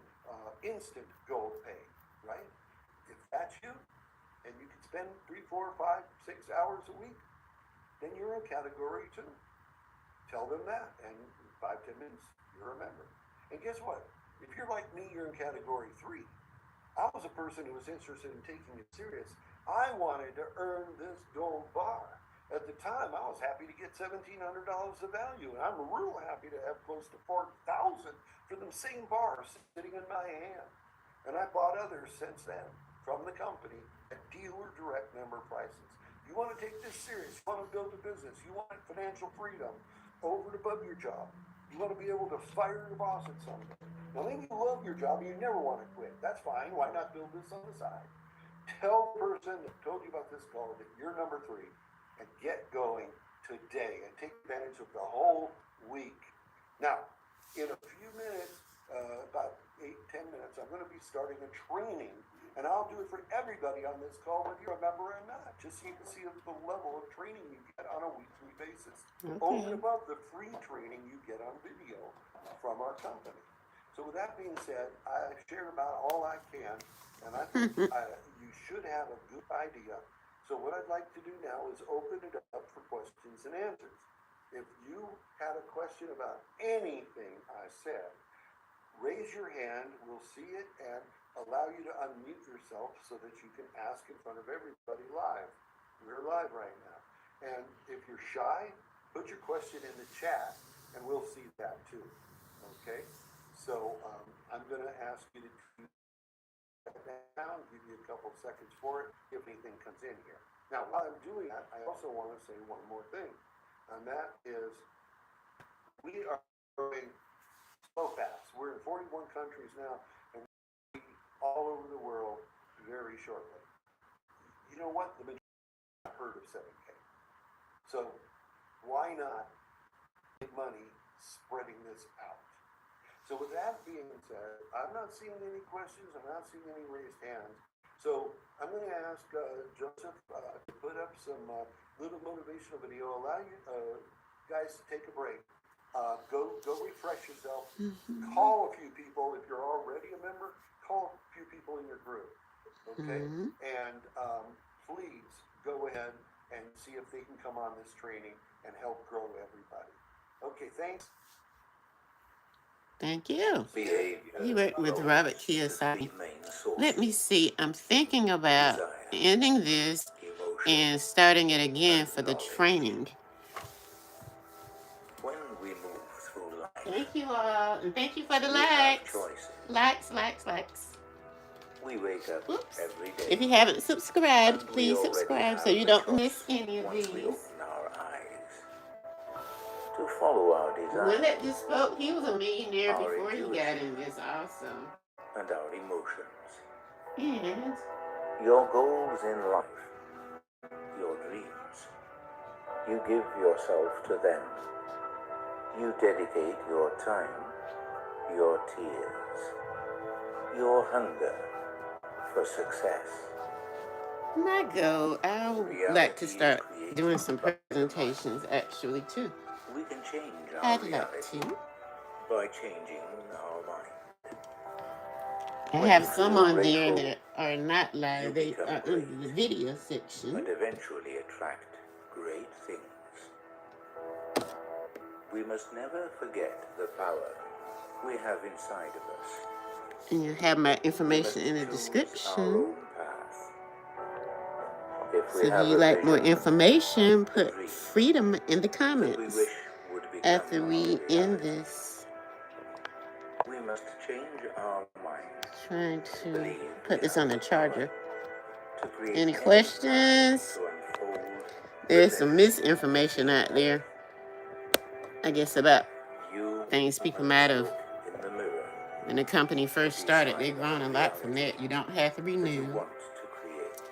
Speaker 1: instant gold pay, right? If that's you, and you can spend 3, 4, 5, 6 hours a week, then you're in category 2. Tell them that, and in 5-10 minutes, you're a member. And guess what? If you're like me, you're in category 3. I was a person who was interested in taking it serious. I wanted to earn this gold bar. At the time, I was happy to get $1,700 of value, and I'm real happy to have close to $4,000 for them same bars sitting in my hand. And I bought others since then from the company at dealer direct member prices. You want to take this serious, you want to build a business, you want financial freedom over and above your job. You want to be able to fire your boss at some day. Now, maybe you love your job and you never want to quit. That's fine. Why not build this on the side? Tell the person that told you about this call that you're number 3 and get going today and take advantage of the whole week. Now, in a few minutes, about 8-10 minutes, I'm going to be starting a training, and I'll do it for everybody on this call, whether you're a member or not, just so you can see the level of training you get on a weekly basis. Over and above the free training you get on video from our company. So with that being said, I shared about all I can, and I think you should have a good idea. So what I'd like to do now is open it up for questions and answers. If you had a question about anything I said, raise your hand, we'll see it, and allow you to unmute yourself so that you can ask in front of everybody live. We're live right now. And if you're shy, put your question in the chat, and we'll see that too. Okay? So I'm going to ask you to do that down, give you a couple seconds for it if anything comes in here. Now, while I'm doing that, I also want to say one more thing, and that is we are going so fast. We're in 41 countries now, and we'll be all over the world very shortly. You know what? The majority have heard of 7K. So why not make money spreading this out? So with that being said, I'm not seeing any questions. I'm not seeing any raised hands. So I'm going to ask Joseph to put up some little motivational video. Allow you guys to take a break. Go refresh yourself. Call a few people. If you're already a member, call a few people in your group. Okay? And please go ahead and see if they can come on this training and help grow everybody. Okay, thanks.
Speaker 2: Thank you.
Speaker 4: Behavior
Speaker 2: You work with Robert
Speaker 4: is the
Speaker 2: Kiyosaki.
Speaker 4: 3 main sources.
Speaker 2: Let me see. I'm thinking about
Speaker 4: Desire,
Speaker 2: ending this and starting it again for the training.
Speaker 4: When we move through life,
Speaker 2: Thank you all. And thank you for the
Speaker 4: we have
Speaker 2: likes.
Speaker 4: choices.
Speaker 2: Likes.
Speaker 4: We wake up
Speaker 2: Oops.
Speaker 4: every day.
Speaker 2: If you haven't subscribed,
Speaker 4: and we
Speaker 2: please
Speaker 4: already
Speaker 2: subscribe so
Speaker 4: have
Speaker 2: you
Speaker 4: the
Speaker 2: don't miss
Speaker 4: choice
Speaker 2: any of
Speaker 4: once
Speaker 2: these.
Speaker 4: we open our eyes to follow our desires
Speaker 2: Willett just spoke. He was a millionaire
Speaker 4: Our
Speaker 2: before he got
Speaker 4: intuition.
Speaker 2: in this also.
Speaker 4: and our emotions.
Speaker 2: Yes.
Speaker 4: Your goals in life, your dreams. You give yourself to them. You dedicate your time, your tears, your hunger for success.
Speaker 2: My goal, I would like
Speaker 4: Reality
Speaker 2: to start
Speaker 4: creates
Speaker 2: doing some
Speaker 4: by the mind.
Speaker 2: presentations actually too.
Speaker 4: We can change our
Speaker 2: I'd
Speaker 4: reality
Speaker 2: like to.
Speaker 4: by changing our mind.
Speaker 2: I
Speaker 4: When
Speaker 2: have
Speaker 4: you
Speaker 2: some
Speaker 4: feel
Speaker 2: on there
Speaker 4: grateful,
Speaker 2: that are not
Speaker 4: you
Speaker 2: live. They
Speaker 4: become
Speaker 2: are
Speaker 4: great
Speaker 2: under the video section.
Speaker 4: and eventually attract great things. We must never forget the power we have inside of us.
Speaker 2: And you have my
Speaker 4: We must
Speaker 2: information in the
Speaker 4: choose our
Speaker 2: description.
Speaker 4: own path. If
Speaker 2: So
Speaker 4: we
Speaker 2: if
Speaker 4: have
Speaker 2: you
Speaker 4: a
Speaker 2: like more
Speaker 4: vision,
Speaker 2: information,
Speaker 4: a
Speaker 2: put
Speaker 4: dream
Speaker 2: freedom in the
Speaker 4: that we
Speaker 2: comments
Speaker 4: wish would become
Speaker 2: after
Speaker 4: our
Speaker 2: we end
Speaker 4: reality,
Speaker 2: this.
Speaker 4: we must change our minds.
Speaker 2: Trying to
Speaker 4: Believe
Speaker 2: put
Speaker 4: we
Speaker 2: this
Speaker 4: have
Speaker 2: on the
Speaker 4: the power
Speaker 2: charger.
Speaker 4: to create
Speaker 2: Any
Speaker 4: any
Speaker 2: questions?
Speaker 4: path to unfold the
Speaker 2: There's some
Speaker 4: destiny
Speaker 2: misinformation
Speaker 4: in
Speaker 2: out there,
Speaker 4: life.
Speaker 2: I guess, about
Speaker 4: You
Speaker 2: things people
Speaker 4: must
Speaker 2: might have.
Speaker 4: look in the mirror
Speaker 2: When the company first
Speaker 4: and
Speaker 2: started,
Speaker 4: decide
Speaker 2: they've
Speaker 4: on
Speaker 2: grown
Speaker 4: the
Speaker 2: a lot from
Speaker 4: reality
Speaker 2: that. You don't have to
Speaker 4: that you
Speaker 2: renew.
Speaker 4: want to create.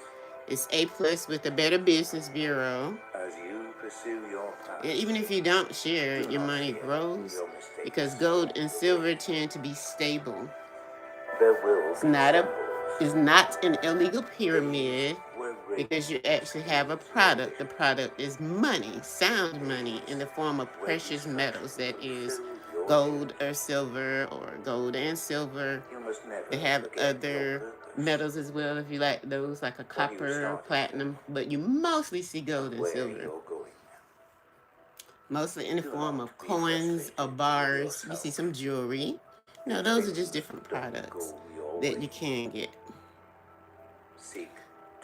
Speaker 2: It's A+ with the Better Business Bureau.
Speaker 4: As you pursue your path,
Speaker 2: And even if you don't share,
Speaker 4: do
Speaker 2: your
Speaker 4: not
Speaker 2: money
Speaker 4: fear
Speaker 2: grows
Speaker 4: your mistakes.
Speaker 2: because gold and silver tend to be stable.
Speaker 4: There will
Speaker 2: It's
Speaker 4: be
Speaker 2: not
Speaker 4: stumbles.
Speaker 2: an illegal pyramid
Speaker 4: These were great
Speaker 2: because you actually have a
Speaker 4: experiences
Speaker 2: product. The product is money, sound money, in the form of
Speaker 4: where
Speaker 2: precious
Speaker 4: instruction
Speaker 2: metals. That
Speaker 4: will
Speaker 2: is
Speaker 4: fill your
Speaker 2: gold
Speaker 4: journey.
Speaker 2: or silver, or gold and silver.
Speaker 4: You must never
Speaker 2: They have
Speaker 4: forget your
Speaker 2: other
Speaker 4: purpose,
Speaker 2: metals as well if you like those, like a
Speaker 4: what you
Speaker 2: copper or
Speaker 4: started
Speaker 2: platinum. But you mostly see gold
Speaker 4: and
Speaker 2: and
Speaker 4: where
Speaker 2: silver.
Speaker 4: you're going.
Speaker 2: Mostly in the
Speaker 4: Do
Speaker 2: form
Speaker 4: not
Speaker 2: of
Speaker 4: be
Speaker 2: coins or
Speaker 4: frustrated
Speaker 2: bars.
Speaker 4: with
Speaker 2: You see
Speaker 4: yourself
Speaker 2: some jewelry. No,
Speaker 4: if
Speaker 2: those are
Speaker 4: things
Speaker 2: just different
Speaker 4: don't
Speaker 2: products
Speaker 4: go your
Speaker 2: that
Speaker 4: way.
Speaker 2: you can get.
Speaker 4: Seek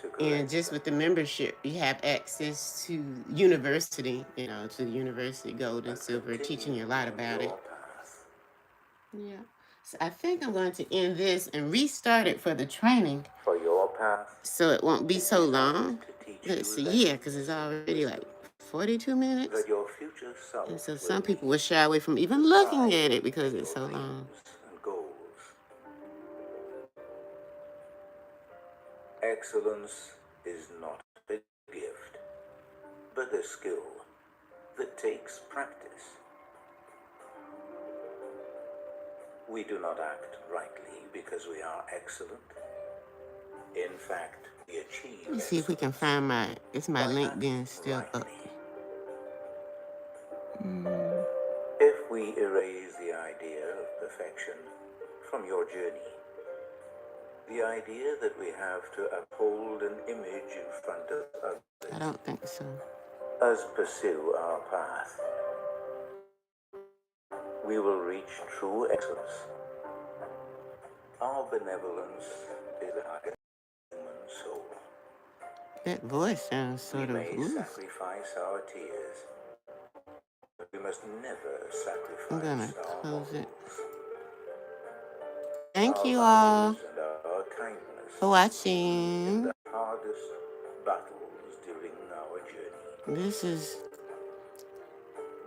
Speaker 4: to
Speaker 2: And
Speaker 4: correct
Speaker 2: just
Speaker 4: them.
Speaker 2: with the membership, you have access to university, to the university, gold and
Speaker 4: And
Speaker 2: silver, teaching you
Speaker 4: continue
Speaker 2: a lot
Speaker 4: on
Speaker 2: about it.
Speaker 4: your path.
Speaker 2: Yeah. So I think I'm going to end this and restart it for the training
Speaker 4: For your path
Speaker 2: so it won't be
Speaker 4: is
Speaker 2: so
Speaker 4: designed
Speaker 2: long.
Speaker 4: to teach
Speaker 2: Let's
Speaker 4: you
Speaker 2: see, yeah, because it's
Speaker 4: lessons of
Speaker 2: already like
Speaker 4: wisdom
Speaker 2: 42 minutes.
Speaker 4: that your future self
Speaker 2: And so
Speaker 4: will
Speaker 2: some people
Speaker 4: need
Speaker 2: will shy away from even
Speaker 4: to
Speaker 2: looking
Speaker 4: thrive
Speaker 2: at it because
Speaker 4: in
Speaker 2: it's
Speaker 4: your
Speaker 2: so
Speaker 4: dreams
Speaker 2: long.
Speaker 4: and goals. Excellence is not a gift, but a skill that takes practice. We do not act rightly because we are excellent. In fact, we achieve
Speaker 2: Let me see if we can
Speaker 4: excellence
Speaker 2: find is my
Speaker 4: by
Speaker 2: LinkedIn
Speaker 4: acting
Speaker 2: still up?
Speaker 4: rightly. If we erase the idea of perfection from your journey, the idea that we have to uphold an image in front of
Speaker 2: I
Speaker 4: others,
Speaker 2: don't think so.
Speaker 4: us pursue our path, we will reach true excellence. Our benevolence is the highest human soul.
Speaker 2: That voice sounds
Speaker 4: We
Speaker 2: sort of,
Speaker 4: may
Speaker 2: ooh.
Speaker 4: sacrifice our tears, but we must never
Speaker 2: I'm gonna
Speaker 4: sacrifice our
Speaker 2: close it.
Speaker 4: morals,
Speaker 2: Thank
Speaker 4: our
Speaker 2: you all
Speaker 4: values, and our kindness
Speaker 2: for
Speaker 4: in
Speaker 2: watching.
Speaker 4: the hardest battles during our journey.
Speaker 2: This is,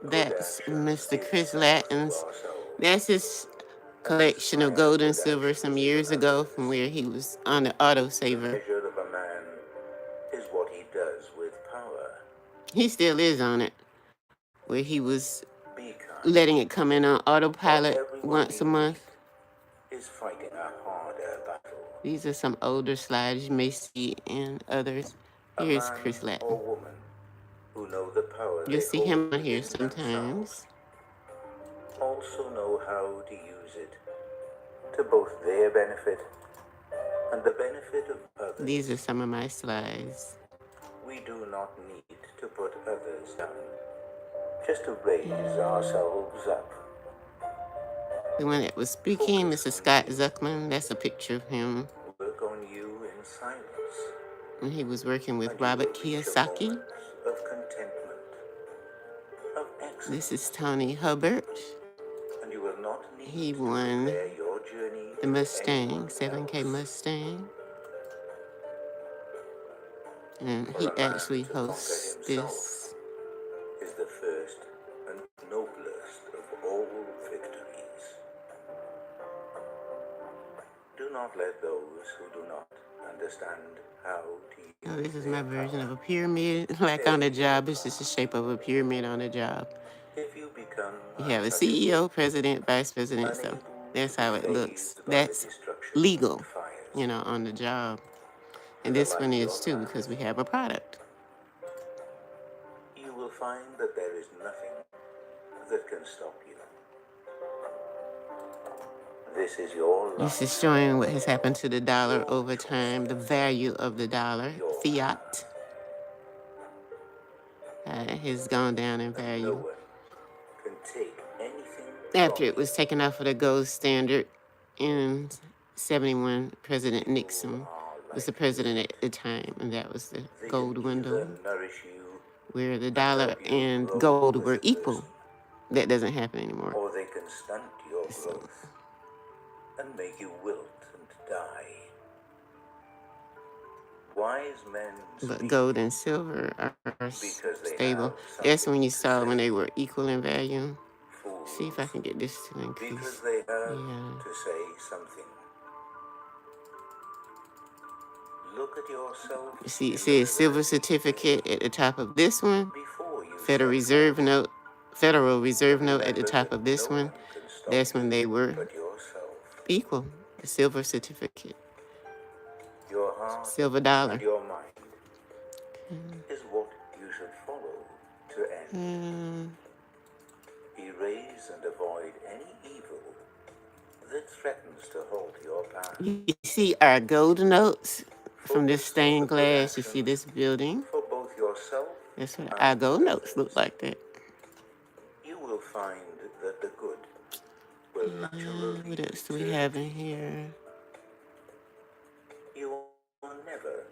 Speaker 4: Good
Speaker 2: that's
Speaker 4: actions
Speaker 2: Mr.
Speaker 4: give
Speaker 2: Chris
Speaker 4: strength to
Speaker 2: Latins.
Speaker 4: ourselves,
Speaker 2: That's his
Speaker 4: and
Speaker 2: collection of
Speaker 4: inspired
Speaker 2: gold and
Speaker 4: good
Speaker 2: silver some
Speaker 4: actions
Speaker 2: years
Speaker 4: in
Speaker 2: ago
Speaker 4: others.
Speaker 2: from where he was on the auto
Speaker 4: The
Speaker 2: saver.
Speaker 4: measure of a man is what he does with power.
Speaker 2: He still is on it, where he was
Speaker 4: Be kind,
Speaker 2: letting it come in on
Speaker 4: for
Speaker 2: autopilot
Speaker 4: everyone
Speaker 2: once a
Speaker 4: you
Speaker 2: month.
Speaker 4: meet is fighting a harder battle.
Speaker 2: These are some older slides you may see in others.
Speaker 4: A
Speaker 2: Here's
Speaker 4: man
Speaker 2: Chris Latin.
Speaker 4: or woman who know the power
Speaker 2: You'll
Speaker 4: they
Speaker 2: see
Speaker 4: hold
Speaker 2: him on here
Speaker 4: within
Speaker 2: sometimes.
Speaker 4: themselves also know how to use it to both their benefit and the benefit of others.
Speaker 2: These are some of my slides.
Speaker 4: We do not need to put others down, just to raise ourselves up.
Speaker 2: The one that was speaking, Mr. Scott Zuckman, that's a picture of him.
Speaker 4: Work on you in silence.
Speaker 2: And he was working with
Speaker 4: and you
Speaker 2: Robert
Speaker 4: will reach a
Speaker 2: Kiyosaki.
Speaker 4: moment of contentment, of excellence,
Speaker 2: This is Tony Hubbard.
Speaker 4: and you will not
Speaker 2: He
Speaker 4: need to
Speaker 2: won
Speaker 4: compare your journey
Speaker 2: the
Speaker 4: to
Speaker 2: Mustang,
Speaker 4: anyone
Speaker 2: 7K
Speaker 4: else.
Speaker 2: Mustang. And
Speaker 4: For
Speaker 2: he
Speaker 4: a man
Speaker 2: actually
Speaker 4: to conquer
Speaker 2: hosts
Speaker 4: himself
Speaker 2: this.
Speaker 4: is the first and noblest of all victories. Do not let those who do not understand how to
Speaker 2: Oh,
Speaker 4: use
Speaker 2: this is
Speaker 4: their
Speaker 2: my version of
Speaker 4: power
Speaker 2: a pyramid. Like on the job, it's just the shape of a pyramid on the job.
Speaker 4: if you become
Speaker 2: You have a
Speaker 4: untouchable,
Speaker 2: CEO, president, vice president, so
Speaker 4: unable
Speaker 2: that's
Speaker 4: to be
Speaker 2: how it looks.
Speaker 4: fazed by the
Speaker 2: That's
Speaker 4: destruction
Speaker 2: legal,
Speaker 4: it fires.
Speaker 2: on the job. And
Speaker 4: To the
Speaker 2: this one
Speaker 4: light
Speaker 2: is
Speaker 4: your
Speaker 2: too,
Speaker 4: path,
Speaker 2: because we have a product.
Speaker 4: you will find that there is nothing that can stop you. This is your
Speaker 2: This
Speaker 4: life,
Speaker 2: is showing what has happened to the dollar
Speaker 4: your
Speaker 2: over
Speaker 4: choice,
Speaker 2: time, the value of the dollar,
Speaker 4: your
Speaker 2: fiat, has gone down in
Speaker 4: path, and no
Speaker 2: value.
Speaker 4: one can take anything
Speaker 2: After
Speaker 4: from
Speaker 2: it was
Speaker 4: you.
Speaker 2: taken off of the gold standard in 71, President Nixon was the president at the time, and that was the
Speaker 4: They
Speaker 2: gold
Speaker 4: can
Speaker 2: window
Speaker 4: either nourish you
Speaker 2: where the
Speaker 4: and
Speaker 2: dollar
Speaker 4: help you
Speaker 2: and
Speaker 4: grow
Speaker 2: gold
Speaker 4: as
Speaker 2: were
Speaker 4: a
Speaker 2: equal.
Speaker 4: person,
Speaker 2: That doesn't happen anymore.
Speaker 4: or they can stunt your
Speaker 2: So,
Speaker 4: growth and make you wilt and die. Wise men
Speaker 2: but
Speaker 4: speak
Speaker 2: gold and silver are
Speaker 4: because they
Speaker 2: stable.
Speaker 4: have
Speaker 2: That's
Speaker 4: something
Speaker 2: when you
Speaker 4: to
Speaker 2: saw when
Speaker 4: say.
Speaker 2: they were equal in value. See if I
Speaker 4: Fools,
Speaker 2: can get this to
Speaker 4: because
Speaker 2: increase.
Speaker 4: they have
Speaker 2: Yeah.
Speaker 4: to say something. Look at yourself
Speaker 2: You see, it
Speaker 4: in the
Speaker 2: says silver
Speaker 4: mirror each day
Speaker 2: certificate at the top of this one.
Speaker 4: before you
Speaker 2: Federal
Speaker 4: step
Speaker 2: Reserve
Speaker 4: forward.
Speaker 2: note. Federal Reserve
Speaker 4: And
Speaker 2: note at the
Speaker 4: remember
Speaker 2: top
Speaker 4: that
Speaker 2: of this
Speaker 4: no
Speaker 2: one.
Speaker 4: one can stop
Speaker 2: That's
Speaker 4: you
Speaker 2: when they were
Speaker 4: but yourself.
Speaker 2: equal. The silver certificate.
Speaker 4: Your heart
Speaker 2: Silver dollar.
Speaker 4: and your mind is what you should follow to end. Erase and avoid any evil that threatens to halt your path.
Speaker 2: You see our gold notes from this
Speaker 4: Focus on
Speaker 2: stained
Speaker 4: the good
Speaker 2: glass. You see
Speaker 4: actions
Speaker 2: this building.
Speaker 4: for both yourself
Speaker 2: That's what
Speaker 4: and
Speaker 2: our gold notes
Speaker 4: others.
Speaker 2: look like that.
Speaker 4: You will find that the good will naturally
Speaker 2: What else do we
Speaker 4: turn
Speaker 2: have
Speaker 4: to
Speaker 2: in
Speaker 4: evil.
Speaker 2: here?
Speaker 4: You are never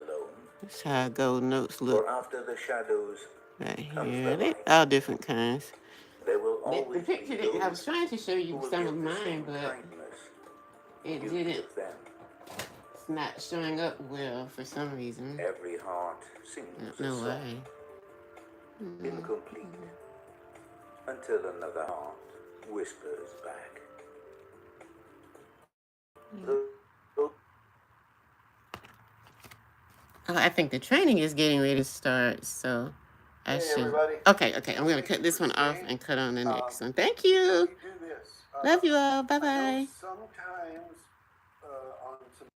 Speaker 4: alone,
Speaker 2: That's how our gold notes look
Speaker 4: for after the shadows
Speaker 2: right
Speaker 4: comes
Speaker 2: here.
Speaker 4: the
Speaker 2: They
Speaker 4: light.
Speaker 2: all different kinds.
Speaker 4: There will
Speaker 2: The
Speaker 4: always
Speaker 2: picture
Speaker 4: be
Speaker 2: that I was
Speaker 4: those
Speaker 2: trying to show
Speaker 4: who
Speaker 2: you
Speaker 4: will
Speaker 2: some of
Speaker 4: give the
Speaker 2: mine,
Speaker 4: same
Speaker 2: but
Speaker 4: kindness
Speaker 2: it
Speaker 4: you
Speaker 2: didn't.
Speaker 4: give them.
Speaker 2: It's not showing up well for some reason.
Speaker 4: Every heart
Speaker 2: I
Speaker 4: sings
Speaker 2: don't
Speaker 4: a
Speaker 2: know
Speaker 4: song,
Speaker 2: why.
Speaker 4: incomplete, until another heart whispers back.
Speaker 2: Oh, I think the training is getting ready to start, so I
Speaker 1: Hey,
Speaker 2: should.
Speaker 1: everybody.
Speaker 2: Okay, I'm gonna cut this one off and cut on the next one. Thank you.
Speaker 1: Let me do this.
Speaker 2: Love you all. Bye
Speaker 1: I know
Speaker 2: bye.
Speaker 1: sometimes